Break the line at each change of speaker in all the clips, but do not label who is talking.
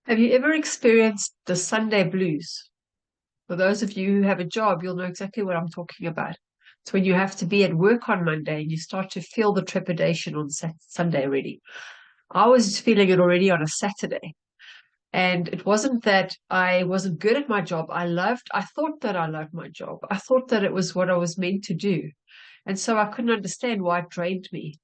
Have you ever experienced the Sunday blues? For those of you who have a job, you'll know exactly what I'm talking about. It's when you have to be at work on Monday and you start to feel the trepidation on Sunday already. I was feeling it already on a Saturday. And it wasn't that I wasn't good at my job. I thought that I loved my job. I thought that it was what I was meant to do. And so I couldn't understand why it drained me.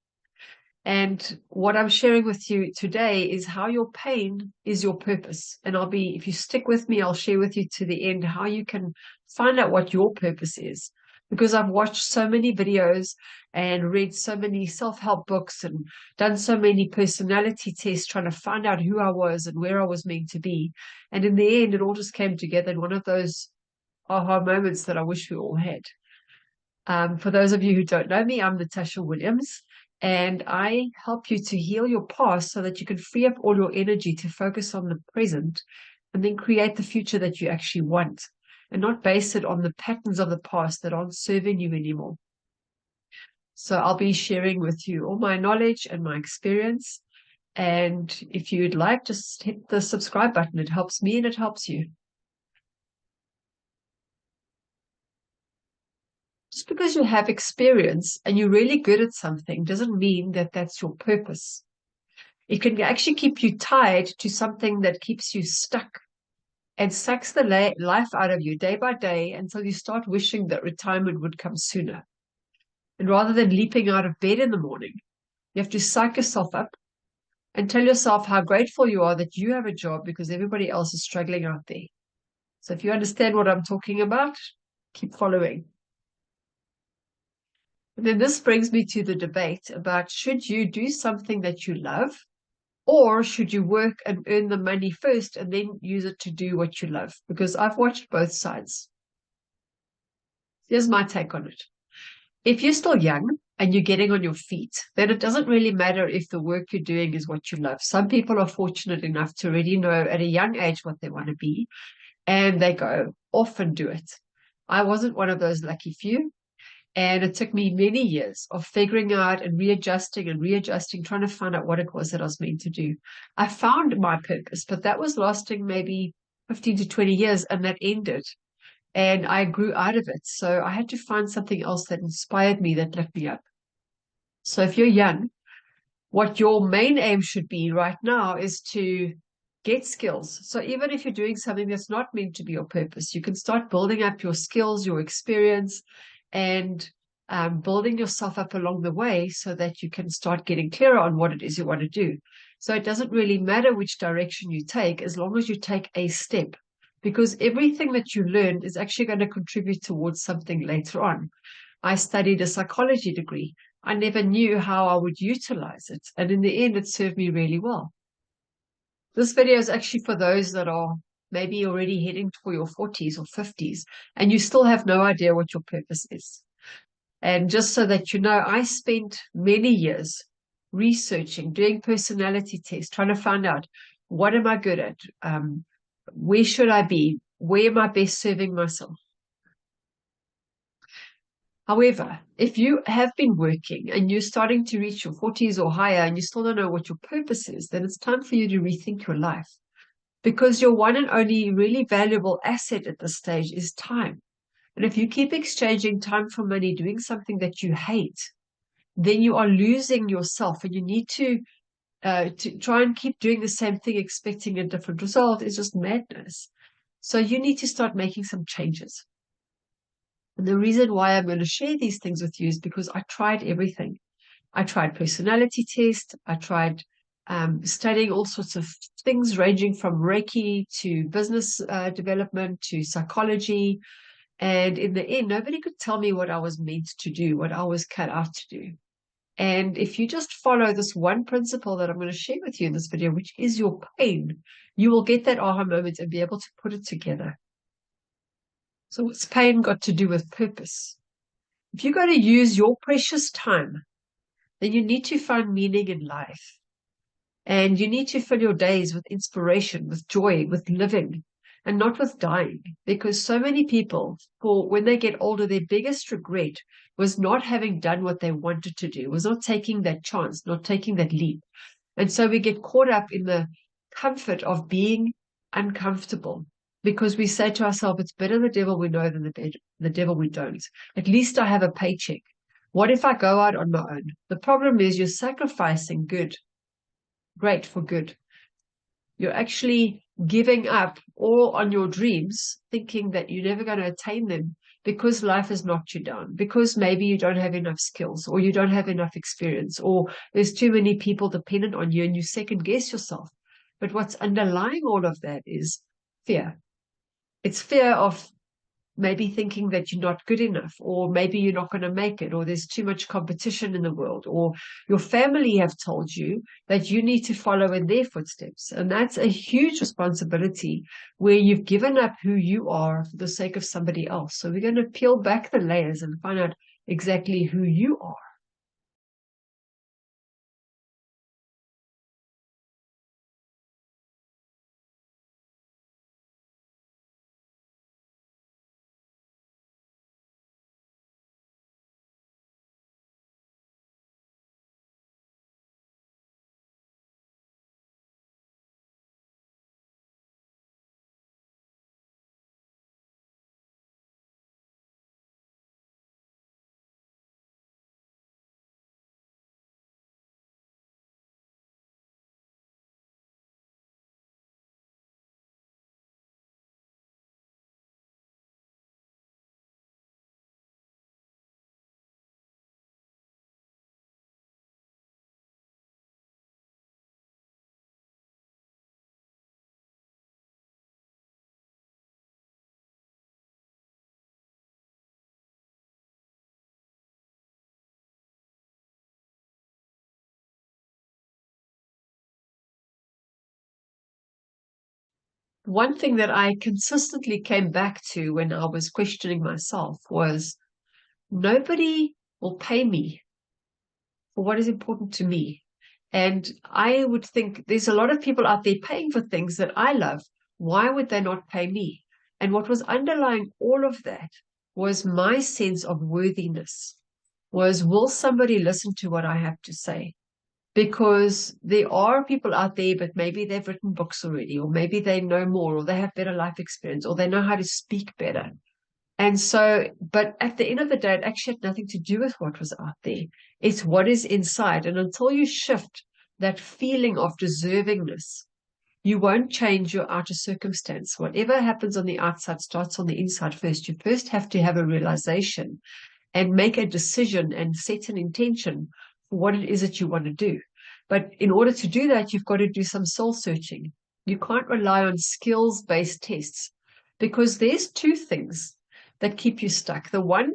And what I'm sharing with you today is how your pain is your purpose. And if you stick with me, I'll share with you to the end how you can find out what your purpose is. Because I've watched so many videos and read so many self-help books and done so many personality tests trying to find out who I was and where I was meant to be. And in the end, it all just came together in one of those aha moments that I wish we all had. For those of you who don't know me, I'm Natasha Williams. And I help you to heal your past so that you can free up all your energy to focus on the present and then create the future that you actually want and not base it on the patterns of the past that aren't serving you anymore. So I'll be sharing with you all my knowledge and my experience. And if you'd like, just hit the subscribe button. It helps me and it helps you. Just because you have experience and you're really good at something doesn't mean that that's your purpose. It can actually keep you tied to something that keeps you stuck and sucks the life out of you day by day until you start wishing that retirement would come sooner. And rather than leaping out of bed in the morning, you have to psych yourself up and tell yourself how grateful you are that you have a job because everybody else is struggling out there. So if you understand what I'm talking about, keep following. And then this brings me to the debate about should you do something that you love or should you work and earn the money first and then use it to do what you love? Because I've watched both sides. Here's my take on it. If you're still young and you're getting on your feet, then it doesn't really matter if the work you're doing is what you love. Some people are fortunate enough to already know at a young age what they want to be, and they go off and do it. I wasn't one of those lucky few. And it took me many years of figuring out and readjusting, trying to find out what it was that I was meant to do. I found my purpose, but that was lasting maybe 15 to 20 years, and that ended. And I grew out of it. So I had to find something else that inspired me, that lit me up. So if you're young, what your main aim should be right now is to get skills. So even if you're doing something that's not meant to be your purpose, you can start building up your skills, your experience, and building yourself up along the way so that you can start getting clearer on what it is you want to do. So it doesn't really matter which direction you take as long as you take a step, because everything that you learn is actually going to contribute towards something later on. I studied a psychology degree. I never knew how I would utilize it. And in the end, it served me really well. This video is actually for those that are maybe already heading for your 40s or 50s, and you still have no idea what your purpose is. And just so that you know, I spent many years researching, doing personality tests, trying to find out what am I good at? Where should I be? Where am I best serving myself? However, if you have been working and you're starting to reach your 40s or higher and you still don't know what your purpose is, then it's time for you to rethink your life. Because your one and only really valuable asset at this stage is time. And if you keep exchanging time for money, doing something that you hate, then you are losing yourself, and you need to try and keep doing the same thing, expecting a different result is just madness. So you need to start making some changes. And the reason why I'm going to share these things with you is because I tried everything. I tried personality tests. I tried studying all sorts of things ranging from Reiki to business development to psychology. And in the end, nobody could tell me what I was meant to do, what I was cut out to do. And if you just follow this one principle that I'm going to share with you in this video, which is your pain, you will get that aha moment and be able to put it together. So what's pain got to do with purpose? If you're going to use your precious time, then you need to find meaning in life. And you need to fill your days with inspiration, with joy, with living, and not with dying. Because so many people, when they get older, their biggest regret was not having done what they wanted to do, was not taking that chance, not taking that leap. And so we get caught up in the comfort of being uncomfortable, because we say to ourselves, it's better the devil we know than the devil we don't. At least I have a paycheck. What if I go out on my own? The problem is you're sacrificing good, great for good. You're actually giving up all on your dreams, thinking that you're never going to attain them because life has knocked you down, because maybe you don't have enough skills or you don't have enough experience, or there's too many people dependent on you and you second guess yourself. But what's underlying all of that is fear. It's fear of maybe thinking that you're not good enough, or maybe you're not going to make it, or there's too much competition in the world, or your family have told you that you need to follow in their footsteps. And that's a huge responsibility where you've given up who you are for the sake of somebody else. So we're going to peel back the layers and find out exactly who you are. One thing that I consistently came back to when I was questioning myself was nobody will pay me for what is important to me. And I would think there's a lot of people out there paying for things that I love. Why would they not pay me? And what was underlying all of that was my sense of worthiness, was will somebody listen to what I have to say? Because there are people out there, but maybe they've written books already, or maybe they know more, or they have better life experience, or they know how to speak better. And so, but at the end of the day, it actually had nothing to do with what was out there. It's what is inside. And until you shift that feeling of deservingness, you won't change your outer circumstance. Whatever happens on the outside starts on the inside first. You first have to have a realization and make a decision and set an intention for what it is that you want to do. But in order to do that, you've got to do some soul searching. You can't rely on skills-based tests because there's two things that keep you stuck. The one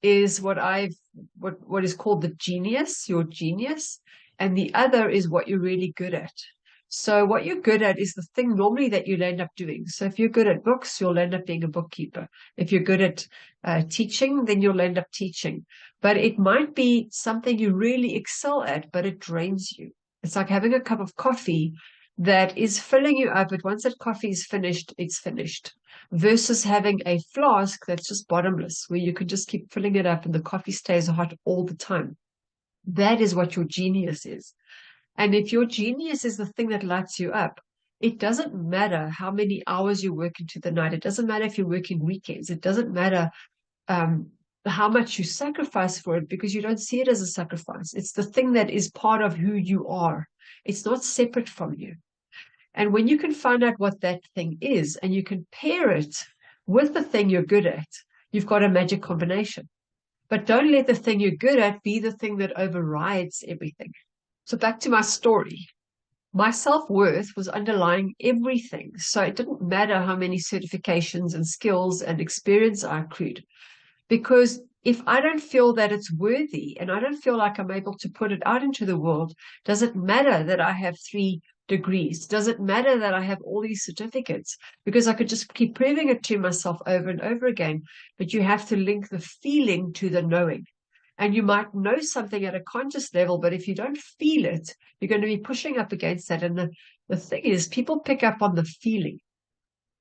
is what is called the genius, your genius, and the other is what you're really good at. So what you're good at is the thing normally that you'll end up doing. So if you're good at books, you'll end up being a bookkeeper. If you're good at teaching, then you'll end up teaching. But it might be something you really excel at, but it drains you. It's like having a cup of coffee that is filling you up, but once that coffee is finished, it's finished. Versus having a flask that's just bottomless, where you can just keep filling it up and the coffee stays hot all the time. That is what your genius is. And if your genius is the thing that lights you up, it doesn't matter how many hours you work into the night. It doesn't matter if you're working weekends. It doesn't matter how much you sacrifice for it, because you don't see it as a sacrifice. It's the thing that is part of who you are. It's not separate from you. And when you can find out what that thing is and you can pair it with the thing you're good at, you've got a magic combination. But don't let the thing you're good at be the thing that overrides everything. So back to my story. My self-worth was underlying everything. So it didn't matter how many certifications and skills and experience I accrued. Because if I don't feel that it's worthy and I don't feel like I'm able to put it out into the world, does it matter that I have 3 degrees? Does it matter that I have all these certificates? Because I could just keep proving it to myself over and over again. But you have to link the feeling to the knowing. And you might know something at a conscious level, but if you don't feel it, you're going to be pushing up against that. And the thing is, people pick up on the feeling.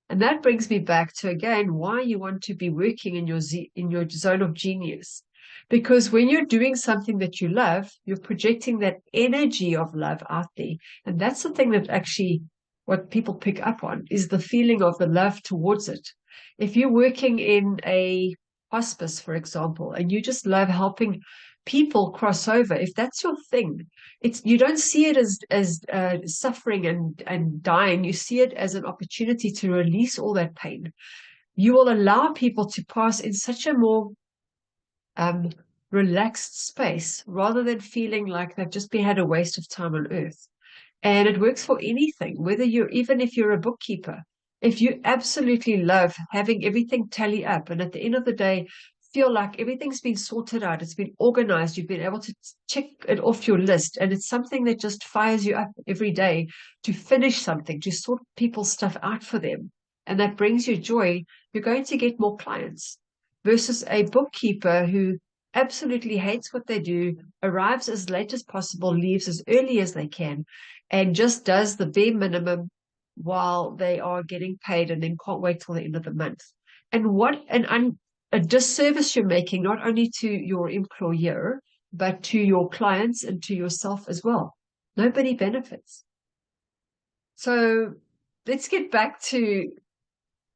And that brings me back to, again, why you want to be working in your zone of genius. Because when you're doing something that you love, you're projecting that energy of love out there. And that's the thing that actually what people pick up on is the feeling of the love towards it. If you're working in a hospice, for example, and you just love helping people cross over, if that's your thing, you don't see it as suffering and dying. You see it as an opportunity to release all that pain. You will allow people to pass in such a more um, relaxed space rather than feeling like they've just had a waste of time on earth. And it works for anything, even if you're a bookkeeper, if you absolutely love having everything tally up and at the end of the day, feel like everything's been sorted out, it's been organized, you've been able to check it off your list, and it's something that just fires you up every day to finish something, to sort people's stuff out for them, and that brings you joy, you're going to get more clients versus a bookkeeper who absolutely hates what they do, arrives as late as possible, leaves as early as they can, and just does the bare minimum while they are getting paid and then can't wait till the end of the month. And a disservice you're making, not only to your employer, but to your clients and to yourself as well. Nobody benefits. So let's get back to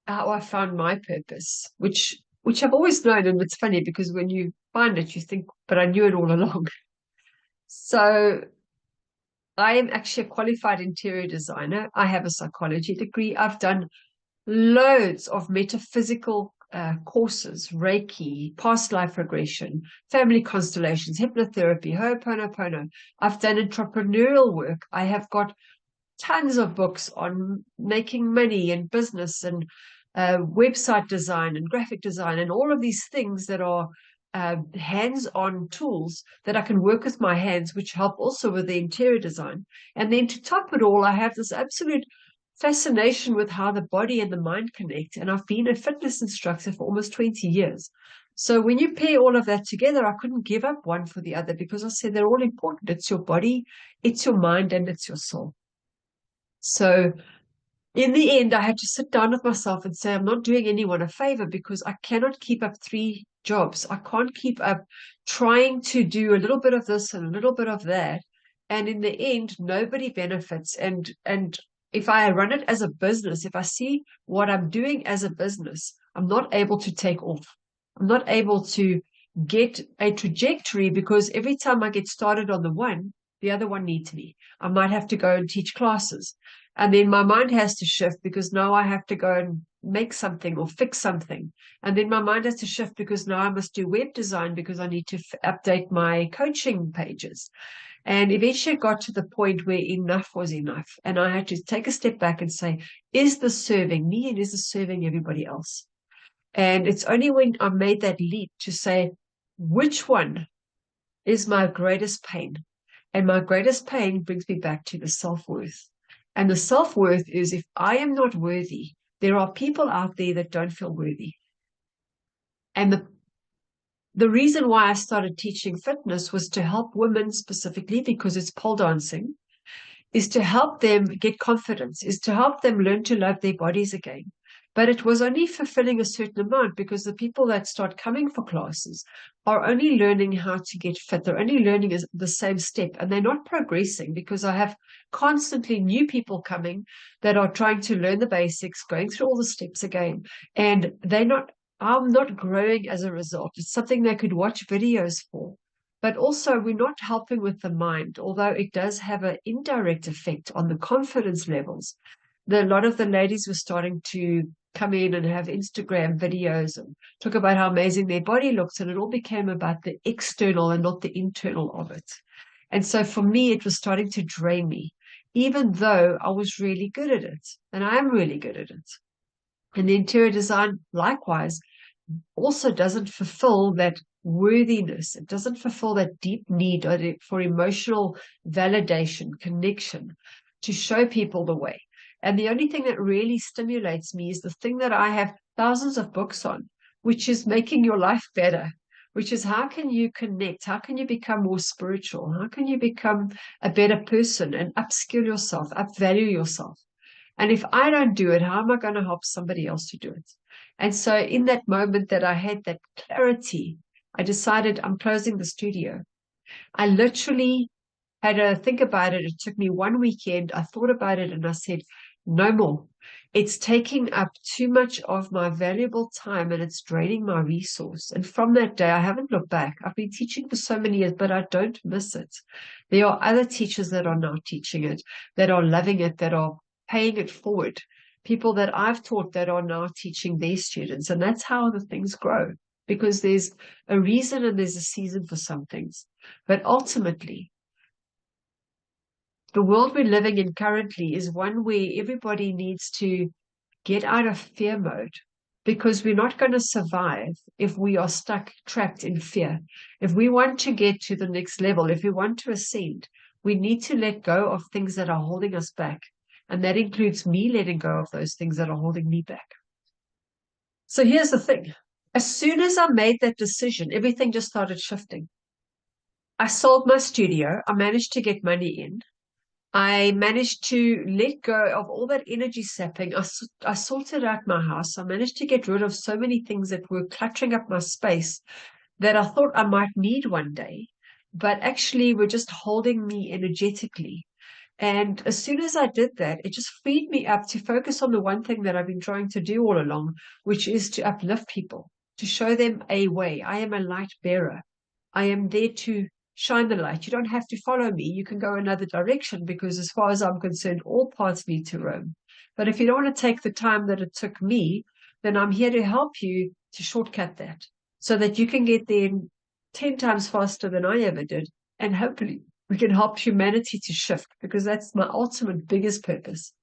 how I found my purpose, which I've always known. And it's funny because when you find it, you think, but I knew it all along. So I am actually a qualified interior designer. I have a psychology degree. I've done loads of metaphysical courses, Reiki, past life regression, family constellations, hypnotherapy, Ho'oponopono. I've done entrepreneurial work. I have got tons of books on making money and business and website design and graphic design and all of these things that are hands-on tools that I can work with my hands, which help also with the interior design. And then to top it all, I have this absolute fascination with how the body and the mind connect. And I've been a fitness instructor for almost 20 years. So when you pair all of that together, I couldn't give up one for the other because I said they're all important. It's your body, it's your mind, and it's your soul. So in the end, I had to sit down with myself and say, I'm not doing anyone a favor because I cannot keep up 3 jobs. I can't keep up trying to do a little bit of this and a little bit of that. And in the end, nobody benefits. And if I run it as a business, if I see what I'm doing as a business, I'm not able to take off. I'm not able to get a trajectory because every time I get started on the one, the other one needs me. I might have to go and teach classes. And then my mind has to shift because now I have to go and make something or fix something. And then my mind has to shift because now I must do web design because I need to update my coaching pages. And eventually it got to the point where enough was enough. And I had to take a step back and say, is this serving me and is this serving everybody else? And it's only when I made that leap to say, which one is my greatest pain? And my greatest pain brings me back to the self-worth. And the self-worth is if I am not worthy, there are people out there that don't feel worthy. And the reason why I started teaching fitness was to help women specifically because it's pole dancing, is to help them get confidence, is to help them learn to love their bodies again. But it was only fulfilling a certain amount because the people that start coming for classes are only learning how to get fit. They're only learning the same step and they're not progressing because I have constantly new people coming that are trying to learn the basics, going through all the steps again. And I'm not growing as a result. It's something they could watch videos for. But also, we're not helping with the mind, although it does have an indirect effect on the confidence levels. A lot of the ladies were starting to come in and have Instagram videos and talk about how amazing their body looks, and it all became about the external and not the internal of it. And so for me, it was starting to drain me, even though I was really good at it, and I am really good at it. And the interior design, likewise, also doesn't fulfill that worthiness. It doesn't fulfill that deep need for emotional validation, connection, to show people the way. And the only thing that really stimulates me is the thing that I have thousands of books on, which is making your life better, which is how can you connect? How can you become more spiritual? How can you become a better person and upskill yourself, upvalue yourself? And if I don't do it, how am I going to help somebody else to do it? And so in that moment that I had that clarity, I decided I'm closing the studio. I literally had to think about it. It took me one weekend. I thought about it and I said, No more. It's taking up too much of my valuable time and it's draining my resource. And from that day, I haven't looked back. I've been teaching for so many years, but I don't miss it. There are other teachers that are now teaching it, that are loving it, that are paying it forward. People that I've taught that are now teaching their students. And that's how the things grow, because there's a reason and there's a season for some things. But ultimately, the world we're living in currently is one where everybody needs to get out of fear mode, because we're not going to survive if we are stuck, trapped in fear. If we want to get to the next level, if we want to ascend, we need to let go of things that are holding us back. And that includes me letting go of those things that are holding me back. So here's the thing. As soon as I made that decision, everything just started shifting. I sold my studio. I managed to get money in. I managed to let go of all that energy sapping. I sorted out my house. I managed to get rid of so many things that were cluttering up my space that I thought I might need one day, but actually were just holding me energetically. And as soon as I did that, it just freed me up to focus on the one thing that I've been trying to do all along, which is to uplift people, to show them a way. I am a light bearer. I am there to shine the light. You don't have to follow me. You can go another direction, because as far as I'm concerned, all paths lead to Rome. But if you don't want to take the time that it took me, then I'm here to help you to shortcut that so that you can get there 10 times faster than I ever did. And hopefully we can help humanity to shift, because that's my ultimate biggest purpose.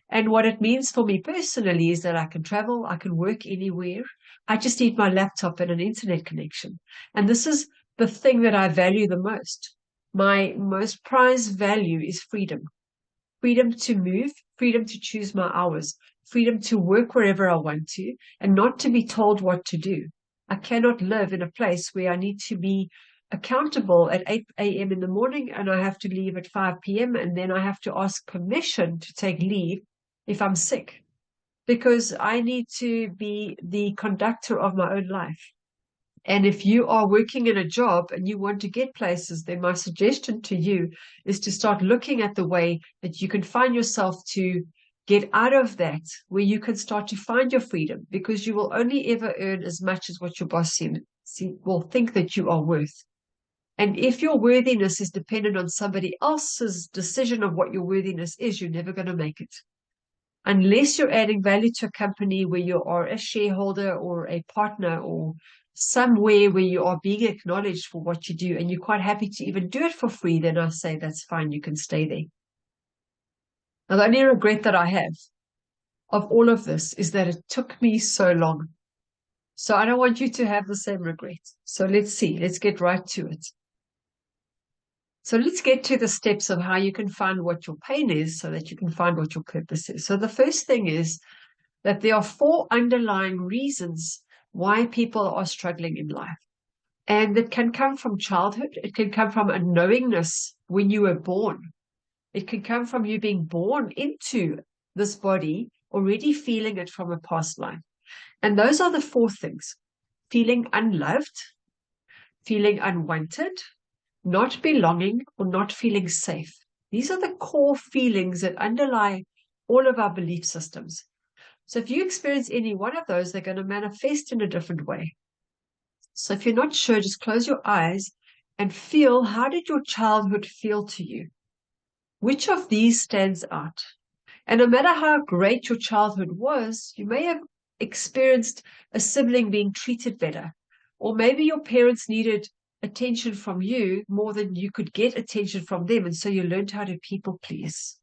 And what it means for me personally is that I can travel, I can work anywhere. I just need my laptop and an internet connection. And this is the thing that I value the most. My most prized value is freedom. Freedom to move, freedom to choose my hours, freedom to work wherever I want to, and not to be told what to do. I cannot live in a place where I need to be accountable at 8 a.m. in the morning and I have to leave at 5 p.m. and then I have to ask permission to take leave if I'm sick, because I need to be the conductor of my own life. And if you are working in a job and you want to get places, then my suggestion to you is to start looking at the way that you can find yourself to get out of that, where you can start to find your freedom, because you will only ever earn as much as what your boss will think that you are worth. And if your worthiness is dependent on somebody else's decision of what your worthiness is, you're never going to make it. Unless you're adding value to a company where you are a shareholder or a partner or somewhere where you are being acknowledged for what you do and you're quite happy to even do it for free, then I say that's fine, you can stay there. Now, the only regret that I have of all of this is that it took me so long. So I don't want you to have the same regret. So let's see, let's get right to it. So let's get to the steps of how you can find what your pain is so that you can find what your purpose is. So the first thing is that there are 4 underlying reasons why people are struggling in life. And it can come from childhood. It can come from a knowingness when you were born. It can come from you being born into this body, already feeling it from a past life. And those are the 4 things: feeling unloved, feeling unwanted, not belonging, or not feeling safe. These are the core feelings that underlie all of our belief systems. So if you experience any one of those, they're going to manifest in a different way. So if you're not sure, just close your eyes and feel, how did your childhood feel to you? Which of these stands out? And no matter how great your childhood was, you may have experienced a sibling being treated better, or maybe your parents needed attention from you more than you could get attention from them, and so you learned how to people please.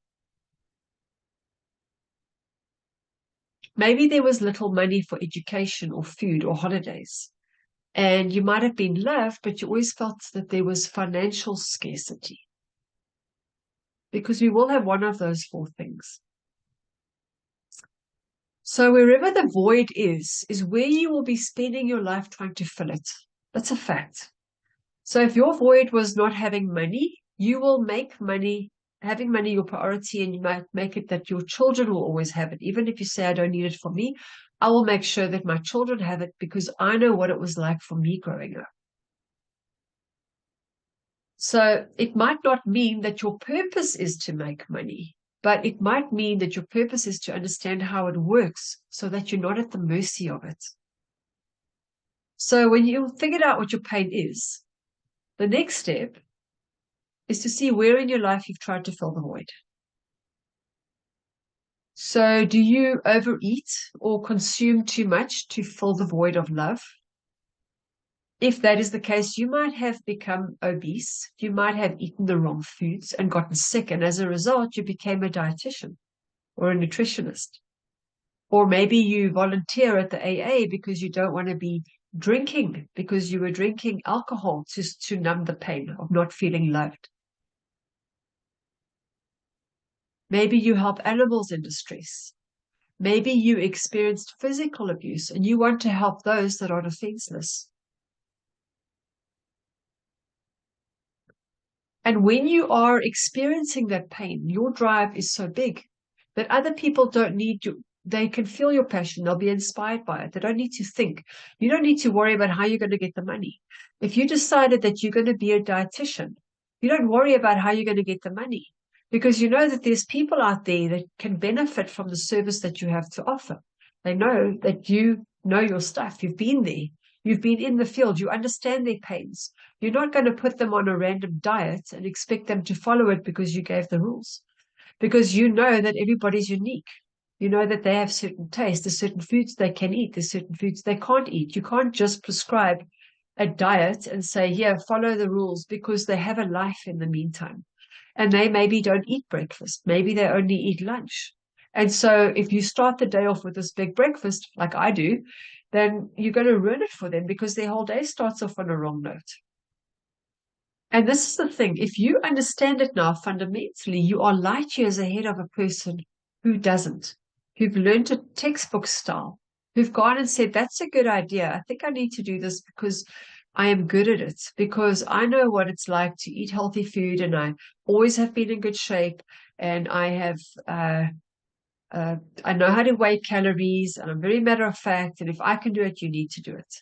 Maybe there was little money for education or food or holidays, and you might have been loved, but you always felt that there was financial scarcity, because we will have one of those 4 things. So wherever the void is where you will be spending your life trying to fill it. That's a fact. So if your void was not having money, you will make money, having money your priority, and you might make it that your children will always have it. Even if you say, I don't need it for me, I will make sure that my children have it because I know what it was like for me growing up. So it might not mean that your purpose is to make money. But it might mean that your purpose is to understand how it works so that you're not at the mercy of it. So when you figured out what your pain is, the next step is to see where in your life you've tried to fill the void. So do you overeat or consume too much to fill the void of love? If that is the case, you might have become obese. You might have eaten the wrong foods and gotten sick. And as a result, you became a dietitian or a nutritionist. Or maybe you volunteer at the AA because you don't want to be drinking, because you were drinking alcohol to numb the pain of not feeling loved. Maybe you help animals in distress. Maybe you experienced physical abuse and you want to help those that are defenseless. And when you are experiencing that pain, your drive is so big that other people don't need you. They can feel your passion. They'll be inspired by it. They don't need to think. You don't need to worry about how you're going to get the money. If you decided that you're going to be a dietitian, you don't worry about how you're going to get the money because you know that there's people out there that can benefit from the service that you have to offer. They know that you know your stuff. You've been there. You've been in the field. You understand their pains. You're not going to put them on a random diet and expect them to follow it because you gave the rules. Because you know that everybody's unique. You know that they have certain tastes. There's certain foods they can eat. There's certain foods they can't eat. You can't just prescribe a diet and say, here, follow the rules because they have a life in the meantime. And they maybe don't eat breakfast. Maybe they only eat lunch. And so if you start the day off with this big breakfast, like I do, then you're going to ruin it for them because their whole day starts off on a wrong note. And this is the thing. If you understand it now, fundamentally, you are light years ahead of a person who doesn't, who've learned a textbook style, who've gone and said, that's a good idea. I think I need to do this because I am good at it, because I know what it's like to eat healthy food and I always have been in good shape and I have, I know how to weigh calories and I'm very matter of fact. And if I can do it, you need to do it.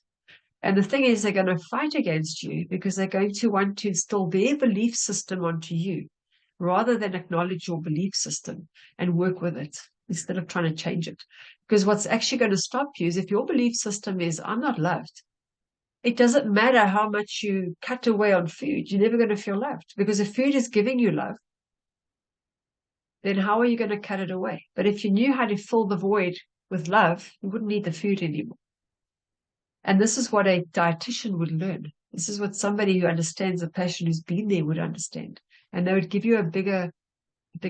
And the thing is, they're going to fight against you because they're going to want to instill their belief system onto you rather than acknowledge your belief system and work with it instead of trying to change it. Because what's actually going to stop you is if your belief system is, I'm not loved. It doesn't matter how much you cut away on food, you're never going to feel loved because if food is giving you love, then how are you going to cut it away? But if you knew how to fill the void with love, you wouldn't need the food anymore. And this is what a dietitian would learn. This is what somebody who understands the passion, who's been there, would understand. And they would give you a bigger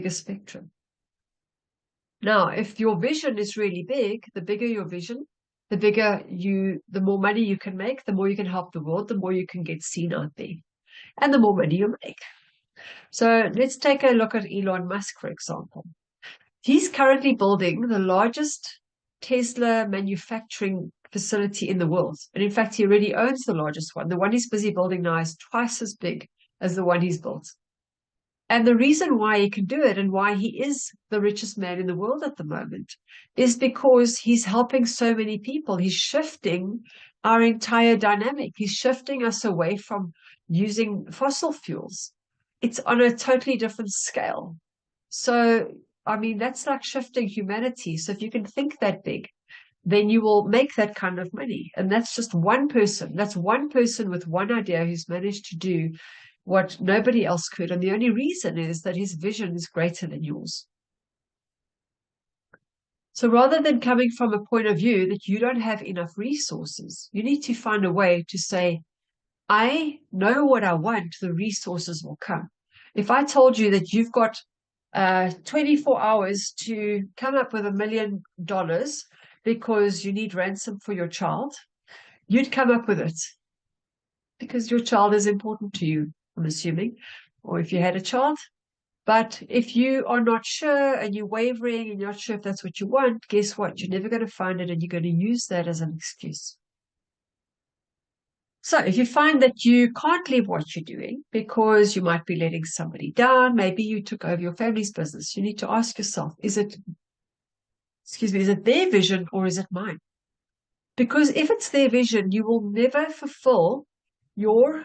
spectrum. Now, if your vision is really big, the bigger your vision, the more money you can make, the more you can help the world, the more you can get seen out there, and the more money you make. So let's take a look at Elon Musk, for example. He's currently building the largest Tesla manufacturing facility in the world. And in fact, he already owns the largest one. The one he's busy building now is twice as big as the one he's built. And the reason why he can do it and why he is the richest man in the world at the moment is because he's helping so many people. He's shifting our entire dynamic. He's shifting us away from using fossil fuels. It's on a totally different scale. So, I mean, that's like shifting humanity. So if you can think that big, then you will make that kind of money. And that's just one person. That's one person with one idea who's managed to do what nobody else could. And the only reason is that his vision is greater than yours. So rather than coming from a point of view that you don't have enough resources, you need to find a way to say, I know what I want, the resources will come. If I told you that you've got 24 hours to come up with $1 million because you need ransom for your child, you'd come up with it because your child is important to you, I'm assuming, or if you had a child. But if you are not sure and you're wavering and you're not sure if that's what you want, guess what? You're never going to find it and you're going to use that as an excuse. So if you find that you can't leave what you're doing because you might be letting somebody down, maybe you took over your family's business, you need to ask yourself, is it their vision or is it mine? Because if it's their vision, you will never fulfill your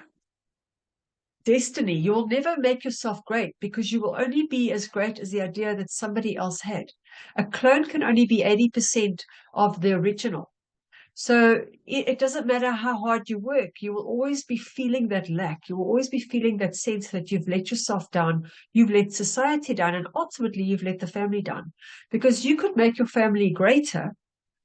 destiny. You will never make yourself great because you will only be as great as the idea that somebody else had. A clone can only be 80% of the original. So it doesn't matter how hard you work, you will always be feeling that lack. You will always be feeling that sense that you've let yourself down, you've let society down, and ultimately you've let the family down. Because you could make your family greater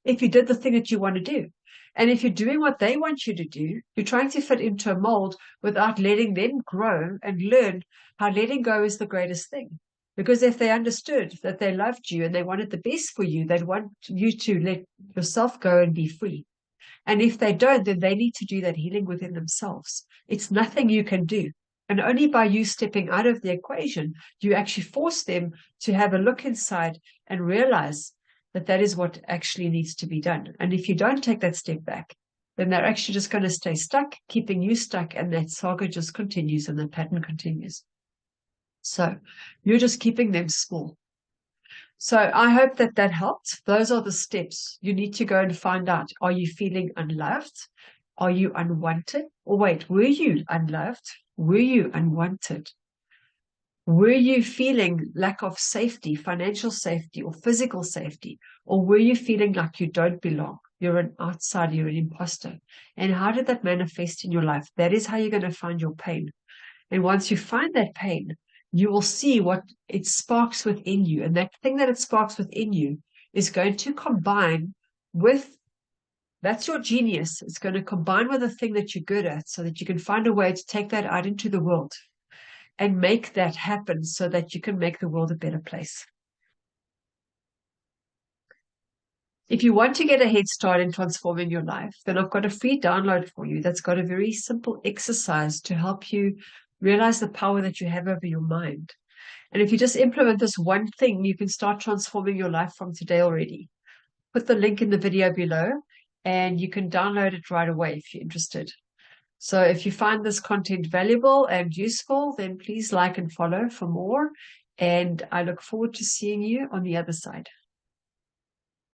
if you did the thing that you want to do. And if you're doing what they want you to do, you're trying to fit into a mold without letting them grow and learn how letting go is the greatest thing. Because if they understood that they loved you and they wanted the best for you, they'd want you to let yourself go and be free. And if they don't, then they need to do that healing within themselves. It's nothing you can do. And only by you stepping out of the equation, you actually force them to have a look inside and realize that that is what actually needs to be done. And if you don't take that step back, then they're actually just going to stay stuck, keeping you stuck, and that saga just continues and the pattern continues. So you're just keeping them small. So I hope that that helped. Those are the steps. You need to go and find out, are you feeling unloved? Are you unwanted? Or wait, were you unloved? Were you unwanted? Were you feeling lack of safety, financial safety or physical safety? Or were you feeling like you don't belong? You're an outsider, you're an imposter. And how did that manifest in your life? That is how you're going to find your pain. And once you find that pain, you will see what it sparks within you. And that thing that it sparks within you is going to combine with, that's your genius. It's going to combine with the thing that you're good at so that you can find a way to take that out into the world and make that happen so that you can make the world a better place. If you want to get a head start in transforming your life, then I've got a free download for you that's got a very simple exercise to help you realize the power that you have over your mind. And if you just implement this one thing, you can start transforming your life from today already. Put the link in the video below and you can download it right away if you're interested. So if you find this content valuable and useful, then please like and follow for more. And I look forward to seeing you on the other side.